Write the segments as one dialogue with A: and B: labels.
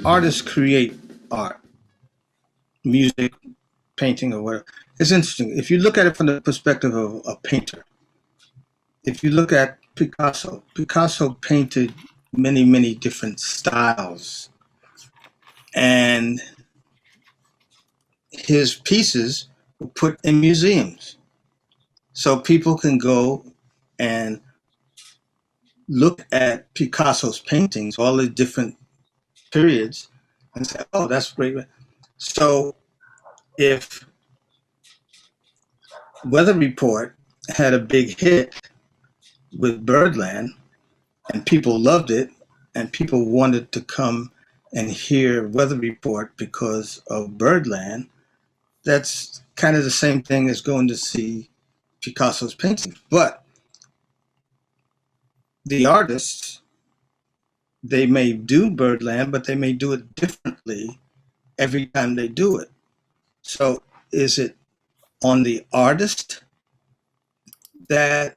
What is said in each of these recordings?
A: Artists create art, music, painting, or whatever. It's interesting. If you look at it from the perspective of a painter, if you look at Picasso, Picasso painted many, many different styles, and his pieces were put in museums. So people can go and look at Picasso's paintings, all the different periods, and say, oh, that's great. So if Weather Report had a big hit with Birdland, and people loved it, and people wanted to come and hear Weather Report because of Birdland, that's kind of the same thing as going to see Picasso's paintings. But the artists, they may do Birdland, but they may do it differently every time they do it. So is it on the artist that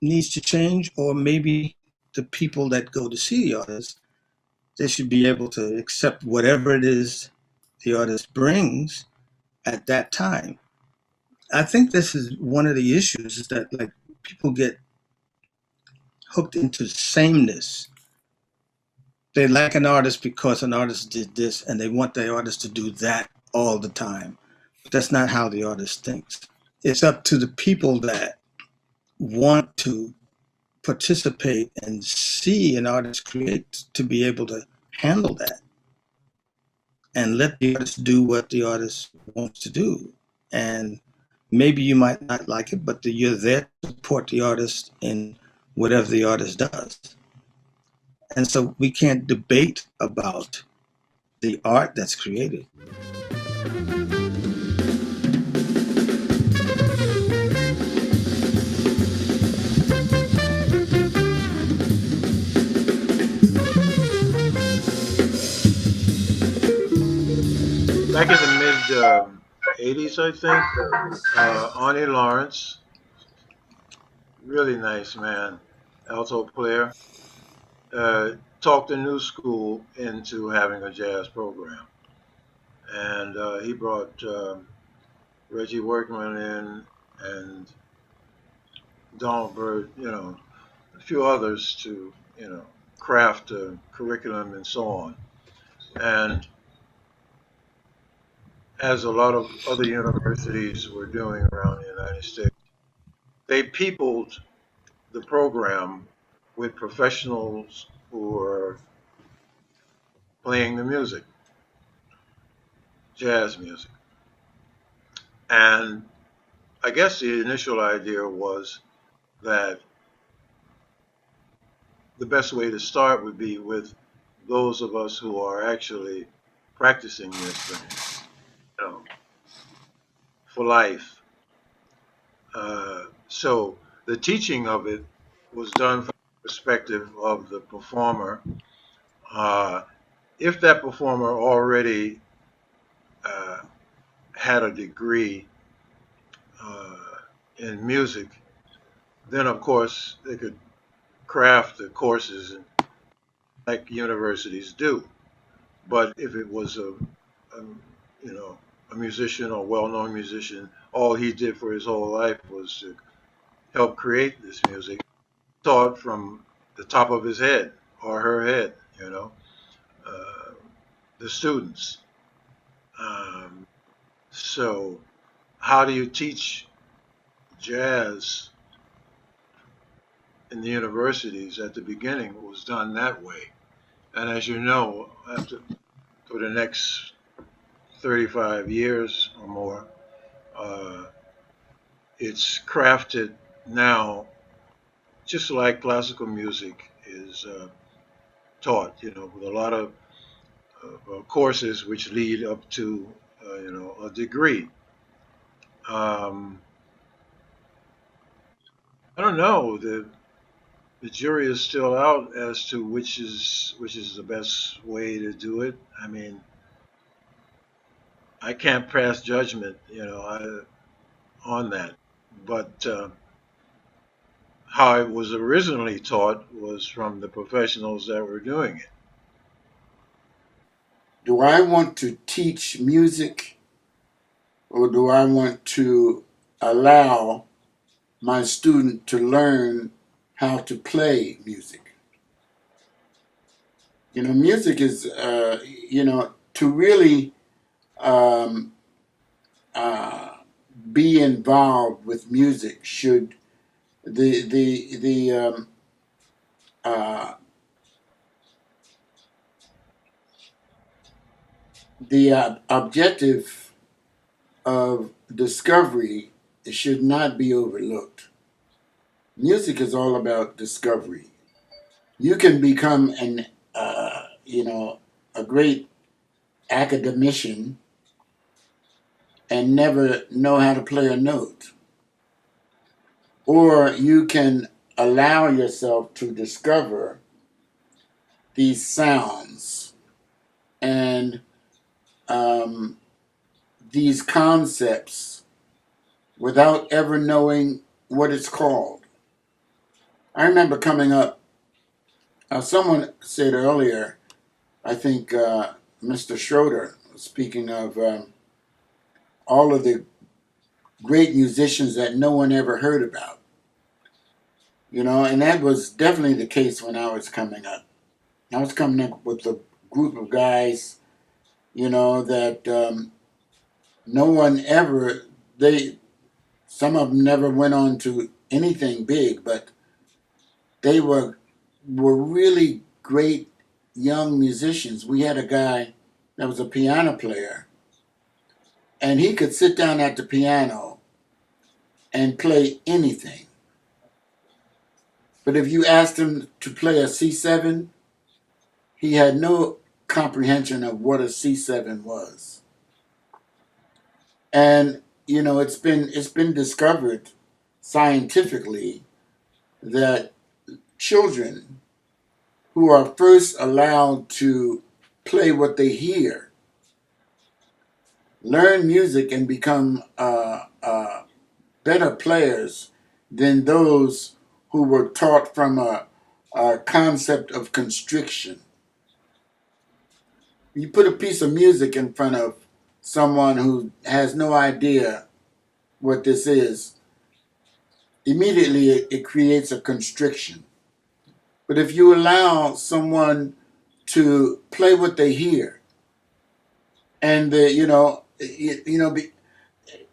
A: needs to change, or maybe the people that go to see the artist, they should be able to accept whatever it is the artist brings at that time. I think this is one of the issues, is that like people get hooked into sameness. They like an artist because an artist did this, and they want the artist to do that all the time. But that's not how the artist thinks. It's up to the people that want to participate and see an artist create to be able to handle that and let the artist do what the artist wants to do. And maybe you might not like it, but you're there to support the artist in whatever the artist does. And so we can't debate about the art that's created.
B: Back in the mid '80s, I think, Arnie Lawrence, really nice man, alto player, talked the new school into having a jazz program, and he brought Reggie Workman in and Donald Byrd, a few others to craft a curriculum and so on. And as a lot of other universities were doing around the United States, they peopled the program with professionals who were playing the music, jazz music. And I guess the initial idea was that the best way to start would be with those of us who are actually practicing this thing, you know, for life. So the teaching of it was done from the perspective of the performer. Uh, if that performer already uh, had a degree uh, in music, then of course they could craft the courses like universities do. But if it was a you know a musician or well-known musician, all he did for his whole life was to help create this music, taught from the top of his head or her head, uh, the students. Um, so, how do you teach jazz in the universities? At the beginning, it was done that way. And as you know, for the next 35 years or more, uh, it's crafted now just like classical music is taught, with a lot of courses which lead up to, a degree. Um, I don't know. The jury is still out as to which is the best way to do it. I mean, I can't pass judgment, on that. But how it was originally taught was from the professionals that were doing it.
C: Do I want to teach music, or do I want to allow my student to learn how to play music? Music is, to really um, uh, be involved with music should the uh, objective of discovery should not be overlooked. Music is all about discovery. You can become a great academician and never know how to play a note, or you can allow yourself to discover these sounds and um, these concepts without ever knowing what it's called. I remember coming up, someone said earlier, I think Mr. Schroeder, speaking of all of the great musicians that no one ever heard about, and that was definitely the case when I was coming up. I was coming up with a group of guys, that no one ever, some of them never went on to anything big, but they were really great young musicians. We had a guy that was a piano player, and he could sit down at the piano and play anything. But if you asked him to play a C7, he had no comprehension of what a C7 was. And it's been discovered scientifically that children who are first allowed to play what they hear learn music and become better players than those who were taught from a concept of constriction. You put a piece of music in front of someone who has no idea what this is, immediately it creates a constriction. But if you allow someone to play what they hear, and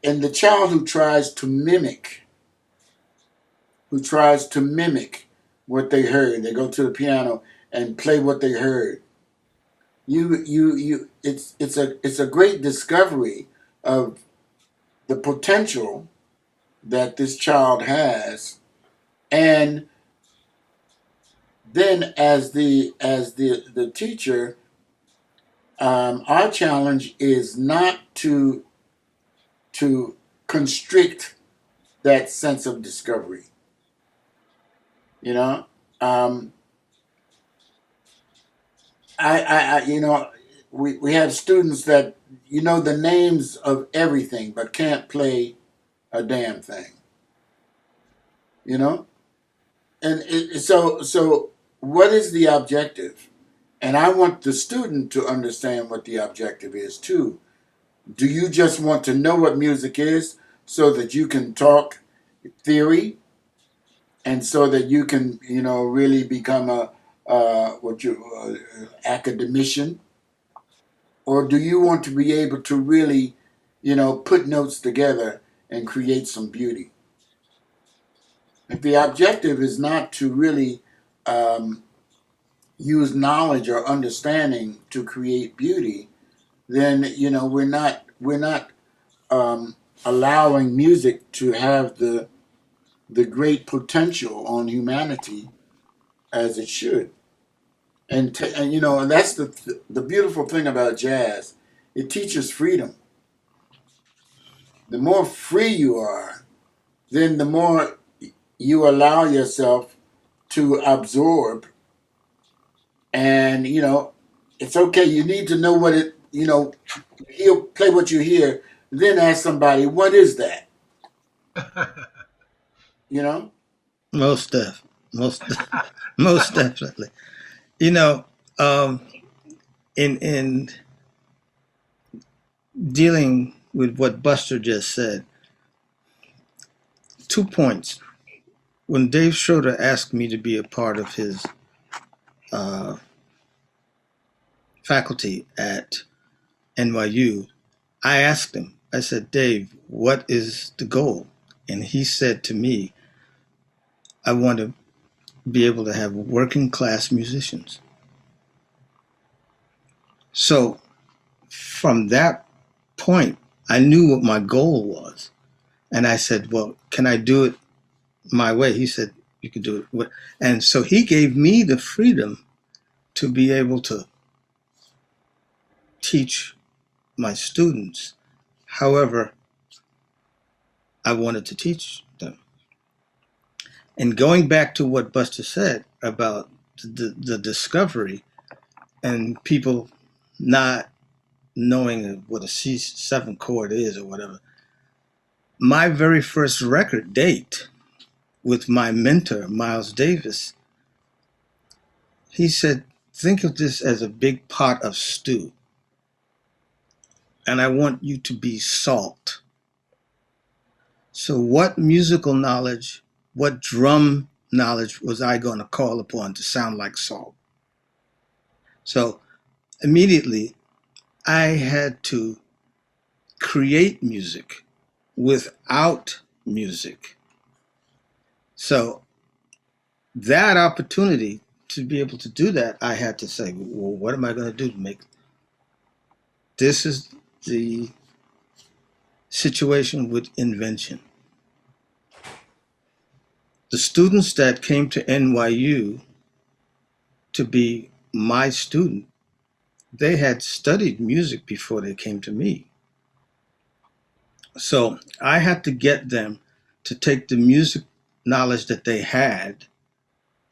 C: and the child who tries to mimic what they heard, they go to the piano and play what they heard. It's a great discovery of the potential that this child has, and then as the teacher, our challenge is not to constrict that sense of discovery. You know, um, we have students that the names of everything but can't play a damn thing. You know, and so what is the objective? And I want the student to understand what the objective is too. Do you just want to know what music is so that you can talk theory, and so that you can really become a what you academician, or do you want to be able to really put notes together and create some beauty? If the objective is not to really um, use knowledge or understanding to create beauty, then we're not allowing music to have the great potential on humanity as it should. And that's the beautiful thing about jazz. It teaches freedom. The more free you are, then the more you allow yourself to absorb, and it's okay. You need to know what it. He'll play what you hear. Then ask somebody, what is that? You know.
A: Most def, most, most definitely. You know, um, in dealing with what Buster just said, 2 points. When Dave Schroeder asked me to be a part of his uh, faculty at NYU, I asked him, I said, Dave, what is the goal? And he said to me, I want to be able to have working class musicians. So from that point, I knew what my goal was. And I said, well, can I do it my way? He said, you could do it. And so he gave me the freedom to be able to teach my students however I wanted to teach them. And going back to what Buster said about the discovery and people not knowing what a C7 chord is or whatever, my very first record date with my mentor, Miles Davis, he said, think of this as a big pot of stew, and I want you to be salt. So, what musical knowledge, what drum knowledge was I going to call upon to sound like salt? So, immediately, I had to create music without music. So, that opportunity to be able to do that, I had to say, well, what am I going to do to make this is the situation with invention. The students that came to NYU to be my student, they had studied music before they came to me. So I had to get them to take the music knowledge that they had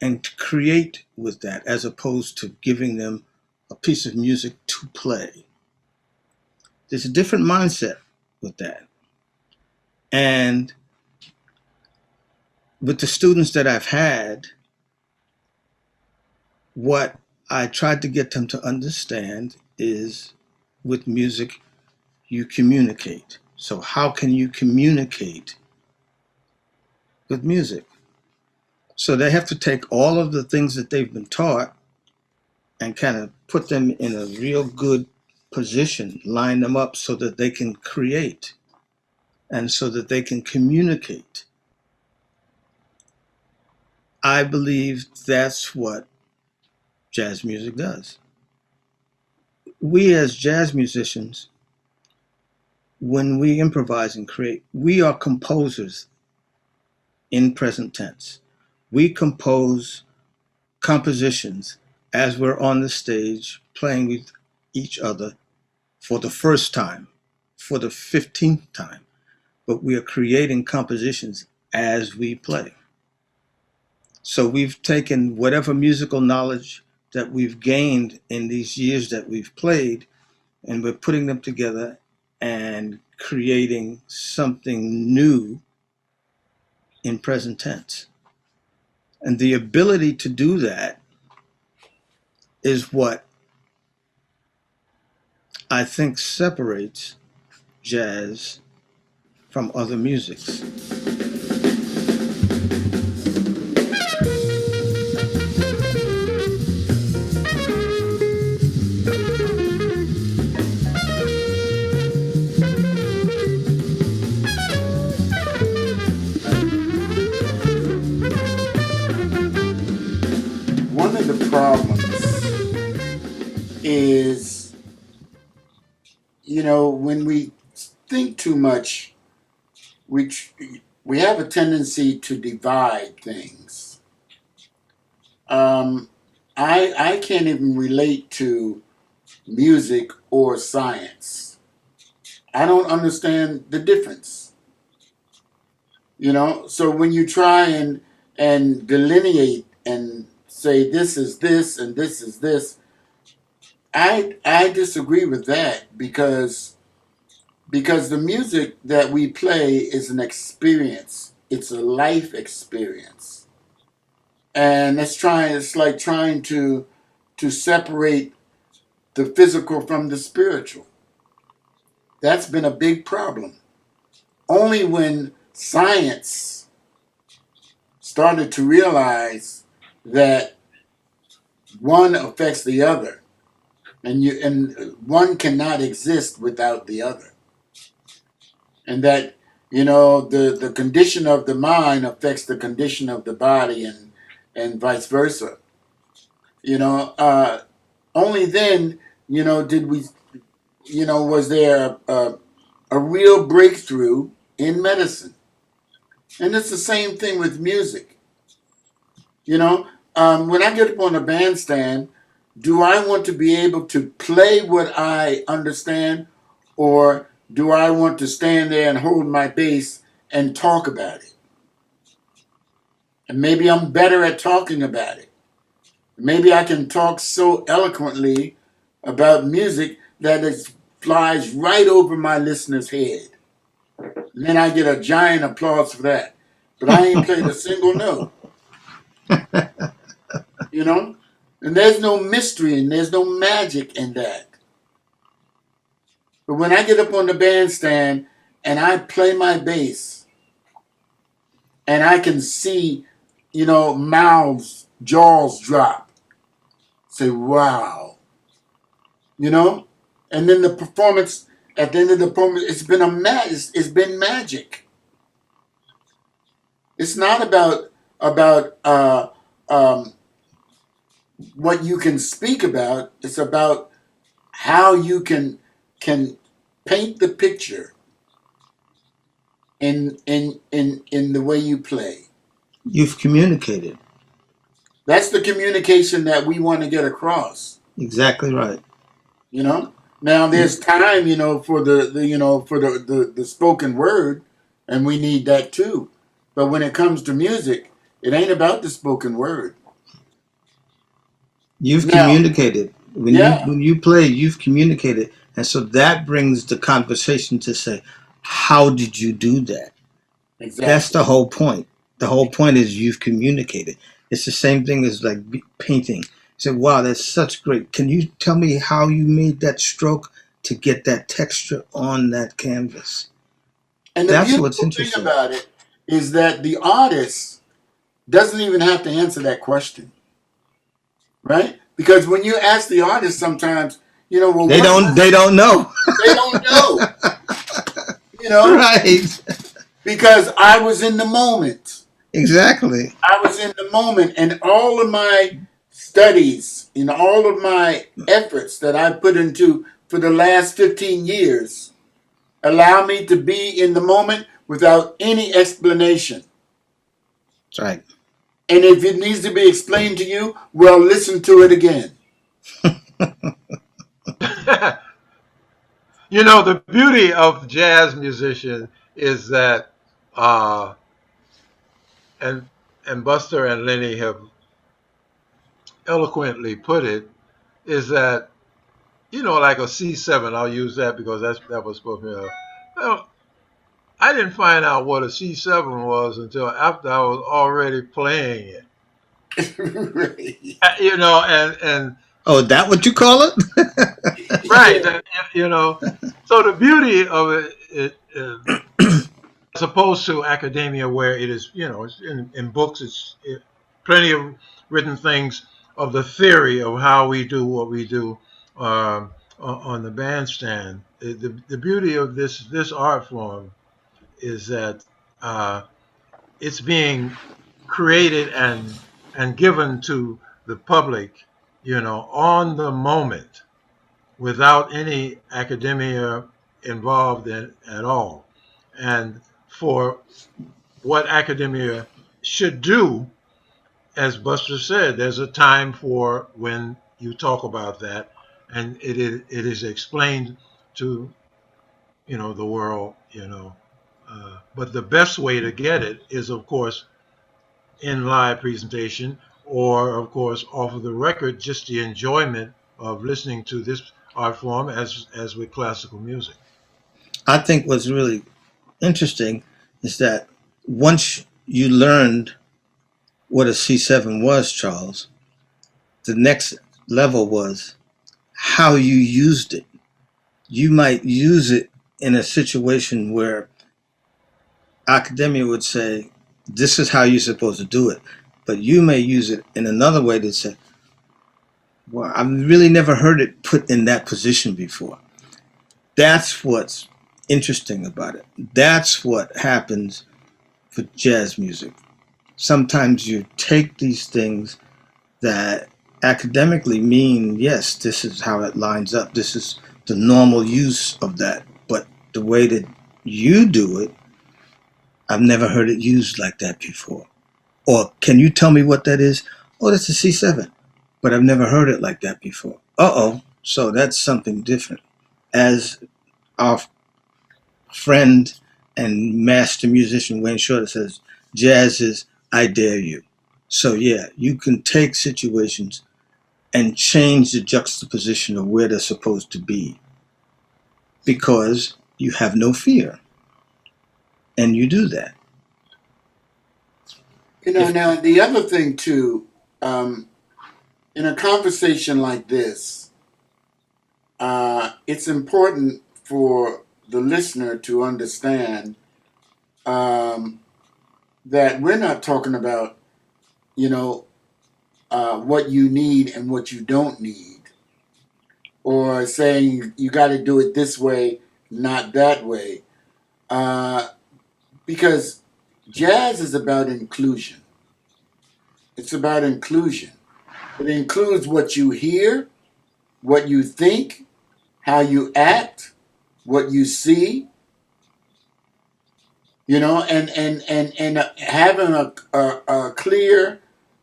A: and to create with that, as opposed to giving them a piece of music to play. There's a different mindset with that. And with the students that I've had, what I tried to get them to understand is with music, you communicate. So, how can you communicate with music? So, they have to take all of the things that they've been taught and kind of put them in a real good position, line them up so that they can create and so that they can communicate. I believe that's what jazz music does. We, as jazz musicians, when we improvise and create, we are composers in present tense. We compose compositions as we're on the stage playing with each other for the first time, for the 15th time, but we are creating compositions as we play. So we've taken whatever musical knowledge that we've gained in these years that we've played, and we're putting them together and creating something new in present tense. And the ability to do that is what I think separates jazz from other musics.
C: One of the problems is, when we think too much, we we have a tendency to divide things. I can't even relate to music or science. I don't understand the difference. You know, so when you try and delineate and say this is this and this is this, I disagree with that because the music that we play is an experience. It's a life experience. And it's like trying to separate the physical from the spiritual. That's been a big problem. Only when science started to realize that one affects the other and one cannot exist without the other. And that the condition of the mind affects the condition of the body and vice versa. You know, only then did we was there a real breakthrough in medicine. And it's the same thing with music. You know, when I get up on a bandstand, do I want to be able to play what I understand, or do I want to stand there and hold my bass and talk about it? And maybe I'm better at talking about it. Maybe I can talk so eloquently about music that it flies right over my listener's head. And then I get a giant applause for that. But I ain't played a single note, you know? And there's no mystery and there's no magic in that. But when I get up on the bandstand and I play my bass and I can see, mouths, jaws drop, say, wow, you know? And then the performance, at the end of the performance, it's been magic. It's not about what you can speak about. It's about how you can paint the picture in the way you play.
A: You've communicated.
C: That's the communication that we want to get across.
A: Exactly right.
C: You know. Now there's time, for the spoken word, and we need that too. But when it comes to music, it ain't about the spoken word.
A: You've
C: Now,
A: communicated. When you
C: yeah,
A: when you play, you've communicated. And so that brings the conversation to say, how did you do that? That's
C: exactly.
A: the whole point. The whole point is you've communicated. It's the same thing as like painting. Say, wow, that's such great. Can you tell me how you made that stroke to get that texture on that canvas?
C: And the
A: That's what's
C: beautiful thing
A: interesting.
C: about it is that the artist doesn't even have to answer that question, right? Because when you ask the artist sometimes, well,
A: They
C: what
A: don't.
C: was
A: They
C: it?
A: don't know.
C: They don't know, you know,
A: Right.
C: because I was in the moment.
A: Exactly.
C: I was in the moment, and all of my studies and all of my efforts that I put into for the last 15 years allow me to be in the moment without any explanation.
A: That's right.
C: And if it needs to be explained to you, well, listen to it again.
B: The beauty of jazz musician is that, uh, and Buster and Lenny have eloquently put it, is that like a C7. I'll use that because that was supposed to be. Well, I didn't find out what a C7 was until after I was already playing it.
C: Right.
B: And
A: Oh, that what you call it?
B: right,
C: Yeah.
B: you know. So the beauty of as opposed to academia, where it is, it's in books, plenty of written things of the theory of how we do what we do on the bandstand. The beauty of this art form is that uh, it's being created and given to the public, on the moment, without any academia involved at all. And for what academia should do, as Buster said, there's a time for when you talk about that, and it is explained to the world, But the best way to get it is, of course, in live presentation, or of course off of the record, just the enjoyment of listening to this art form as with classical music.
A: I think what's really interesting is that once you learned what a C7 was, Charles, the next level was how you used it. You might use it in a situation where academia would say, this is how you're supposed to do it. But you may use it in another way to say, well, I've really never heard it put in that position before. That's what's interesting about it. That's what happens for jazz music. Sometimes you take these things that academically mean, yes, this is how it lines up. This is the normal use of that. But the way that you do it, I've never heard it used like that before. Or can you tell me what that is? Oh, that's a C7, but I've never heard it like that before. Uh-oh, so that's something different. As our friend and master musician Wayne Shorter says, jazz is I dare you. So yeah, you can take situations and change the juxtaposition of where they're supposed to be because you have no fear. And you do that.
C: You know,
A: If
C: now the other thing too, um, in a conversation like this, it's important for the listener to understand um, that we're not talking about, you know, what you need and what you don't need, or saying you got to do it this way, not that way, uh, because jazz is about inclusion. It's about inclusion. It includes what you hear, what you think, how you act, what you see, and having a clear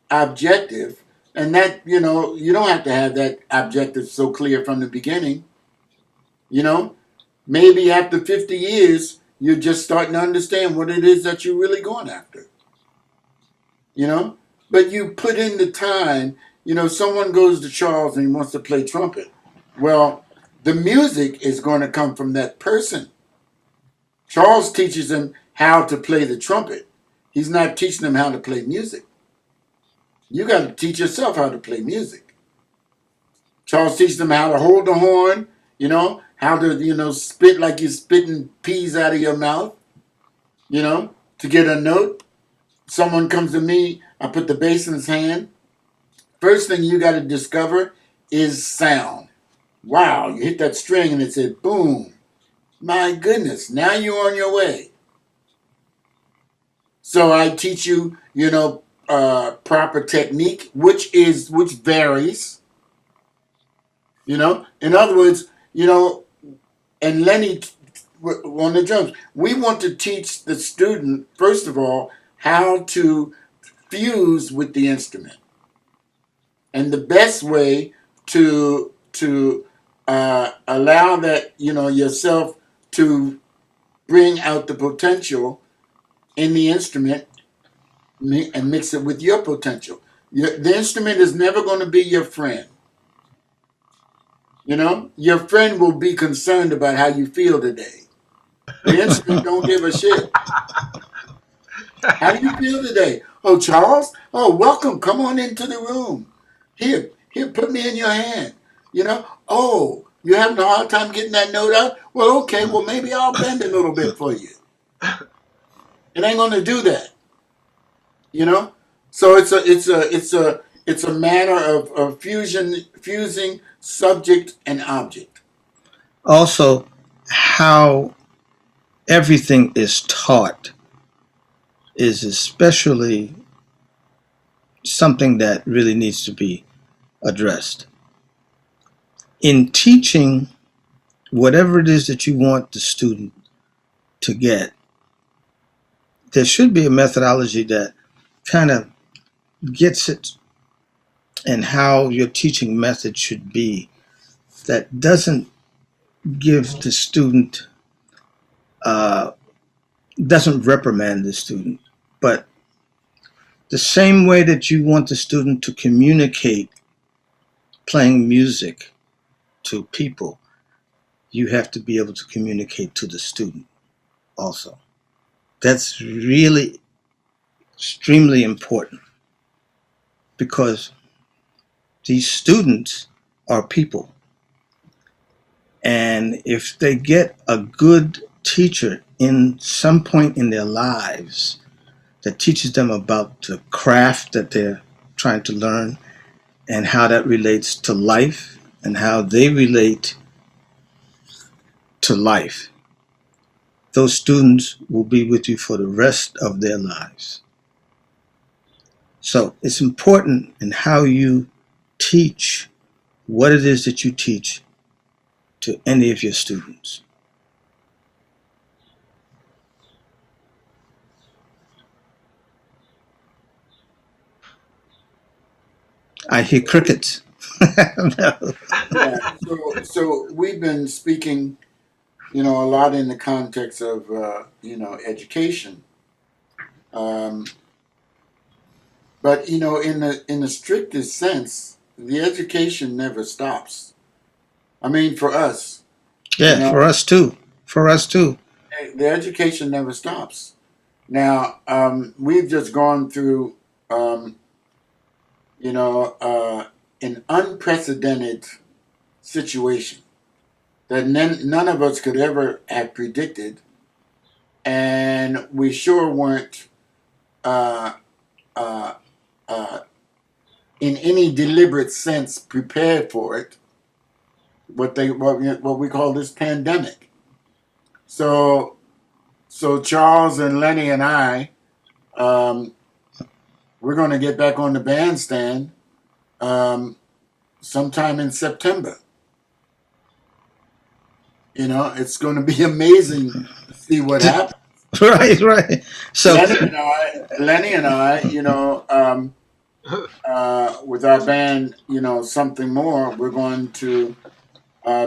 C: objective, and that you don't have to have that objective so clear from the beginning. You know, maybe after 50 years, you're just starting to understand what it is that you're really going after. You know, but you put in the time. Someone goes to Charles and he wants to play trumpet. Well, the music is going to come from that person. Charles teaches them how to play the trumpet. He's not teaching them how to play music. You got to teach yourself how to play music. Charles teaches them how to hold the horn, how to, spit like you're spitting peas out of your mouth, to get a note. Someone comes to me, I put the bass in his hand. First thing you got to discover is sound. Wow, you hit that string and it said boom. My goodness, now you're on your way. So I teach you, proper technique, which varies. In other words, and Lenny on the drums. We want to teach the student first of all how to fuse with the instrument, and the best way to allow that yourself to bring out the potential in the instrument and mix it with your potential. The instrument is never going to be your friend. Your friend will be concerned about how you feel today. The instrument don't give a shit. How do you feel today? Oh, Charles? Oh, welcome. Come on into the room. Here, put me in your hand. Oh, you're having a hard time getting that note out? Well, okay, well, maybe I'll bend a little bit for you. It ain't going to do that. You know? So it's a matter of fusing subject and object.
A: also, how everything is taught is especially something that really needs to be addressed. In teaching whatever it is that you want the student to get, there should be a methodology that kind of gets it and how your teaching method should be that doesn't give the student uh, doesn't reprimand the student, but the same way that you want the student to communicate playing music to people, you have to be able to communicate to the student also. That's really extremely important because these students are people. And if they get a good teacher in some point in their lives that teaches them about the craft that they're trying to learn and how that relates to life and how they relate to life, those students will be with you for the rest of their lives. So it's important in how you teach what it is that you teach to any of your students. I hear crickets. No.
C: Yeah. So we've been speaking, a lot in the context of education. Um, but in the strictest sense, the education never stops. I mean, for us, you
A: Yeah,
C: know,
A: for us too. For us too.
C: the education never stops. Now, we've just gone through, um, you know, uh, an unprecedented situation that none of us could ever have predicted, and we sure weren't uh, uh, uh, in any deliberate sense prepared for it. What we call this pandemic. So Charles and Lenny and I, um, we're going to get back on the bandstand sometime in September. It's going to be amazing to see what happens.
A: Right, right. So,
C: Lenny and I, with our band, something more, we're going to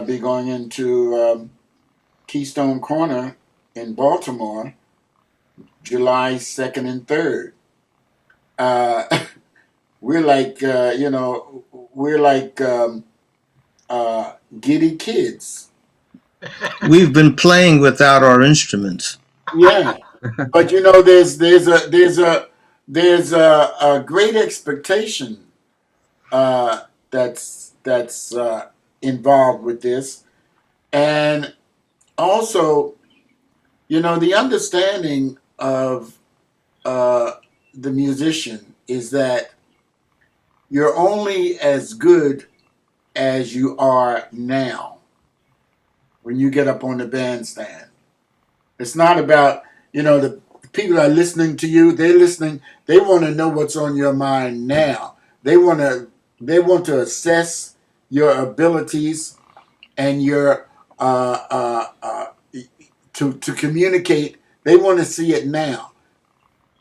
C: be going into Keystone Corner in Baltimore, July 2nd and 3rd. Uh, we're like, giddy kids.
A: we've been playing without our instruments.
C: Yeah, but there's a great expectation that's involved with this, and also the understanding of uh, the musician is that you're only as good as you are now when you get up on the bandstand. It's not about, the people are listening to you. They're listening. They want to know what's on your mind now. They want to assess your abilities and your to communicate. They want to see it now.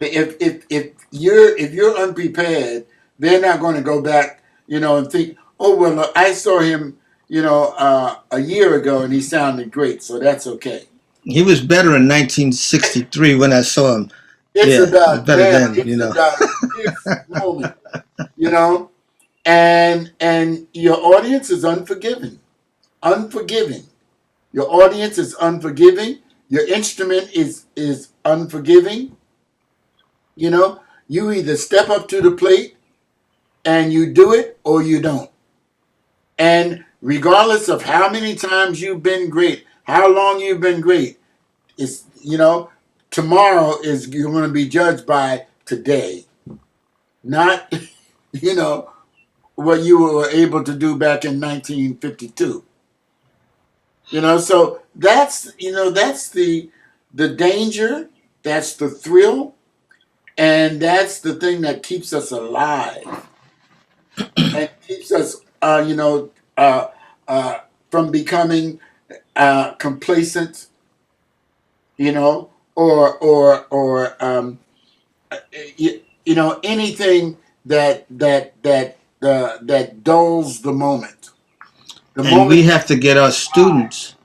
C: If you're unprepared, they're not going to go back, and think, oh well, look, I saw him, a year ago, and he sounded great, so that's okay.
A: He was better in 1963 when I saw him.
C: It's
A: Yeah,
C: about
A: better
C: now.
A: then,
C: It's about this moment, you know, and your audience is unforgiving. Your audience is unforgiving. Your instrument is unforgiving. You either step up to the plate and you do it or you don't. And regardless of how many times you've been great, how long you've been great, it's tomorrow is you're going to be judged by today, not you know what you were able to do back in 1952. So that's the danger, that's the thrill, and that's the thing that keeps us alive and keeps us from becoming complacent, or anything that dulls the moment. The
A: and we
C: moment.
A: have to get our students.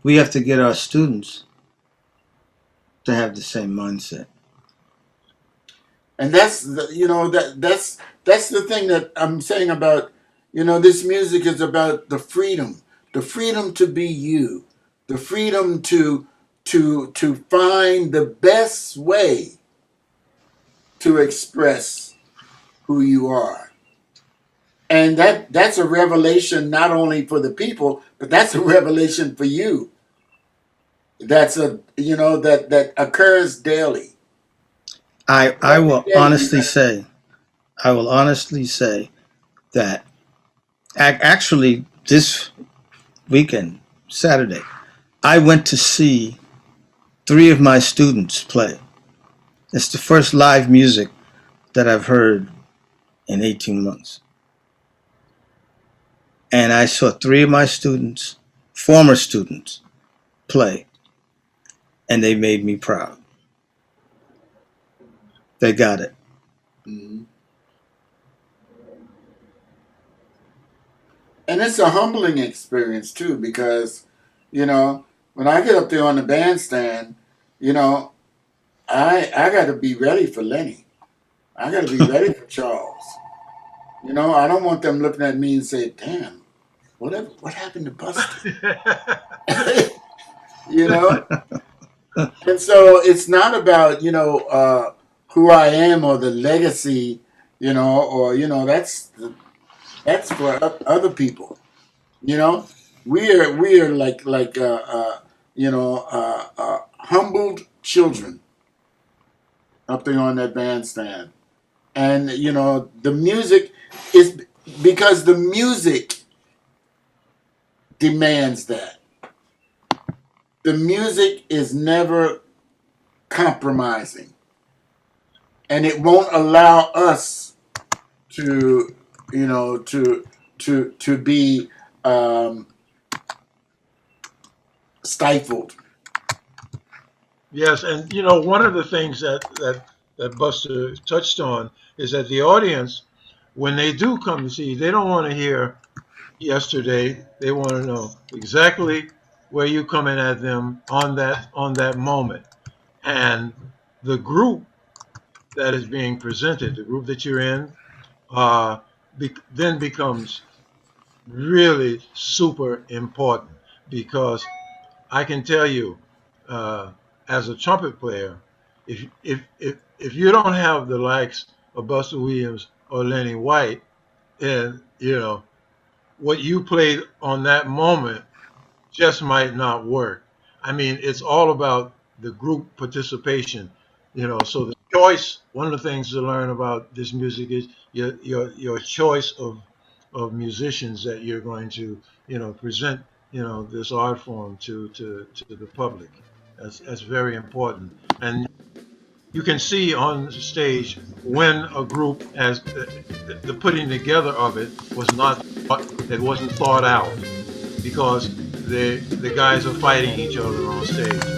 A: We have to get our students to have the same mindset.
C: And that's the, that's the thing that I'm saying about, this music is about the freedom to be you, the freedom to find the best way to express who you are. And that's a revelation not only for the people, but that's a revelation for you. That's a that occurs daily.
A: I
C: Every
A: will
C: day you
A: honestly
C: got.
A: say, I will honestly say that actually this weekend, Saturday, I went to see three of my students play. It's the first live music that I've heard in 18 months. And I saw three of my students, former students, play, and they made me proud. They got it.
C: Mhm. And it's a humbling experience too, because when I get up there on the bandstand, you know I got to be ready for Lenny. I got to be ready for Charles. I don't want them looking at me and say, "Damn, what happened to Buster?" you know. And so it's not about who I am or the legacy, or that's for other people. You know, we are like humbled children up there on that bandstand, and the music is because the music demands that. The music is never compromising, and it won't allow us to to be um, stifled.
B: Yes, and one of the things that Buster touched on is that the audience, when they do come to see, they don't want to hear yesterday. They want to know exactly where you coming at them on that moment, and the group that is being presented, the group that you're in, then becomes really super important because I can tell you, uh, as a trumpet player, if you don't have the likes of Buster Williams or Lenny White, and what you played on that moment just might not work. I mean, it's all about the group participation. So the choice. One of the things to learn about this music is your choice of musicians that you're going to present this art form to the public. That's very important, and you can see on stage when a group has the putting together of it was not it wasn't thought out because the guys are fighting each other on stage.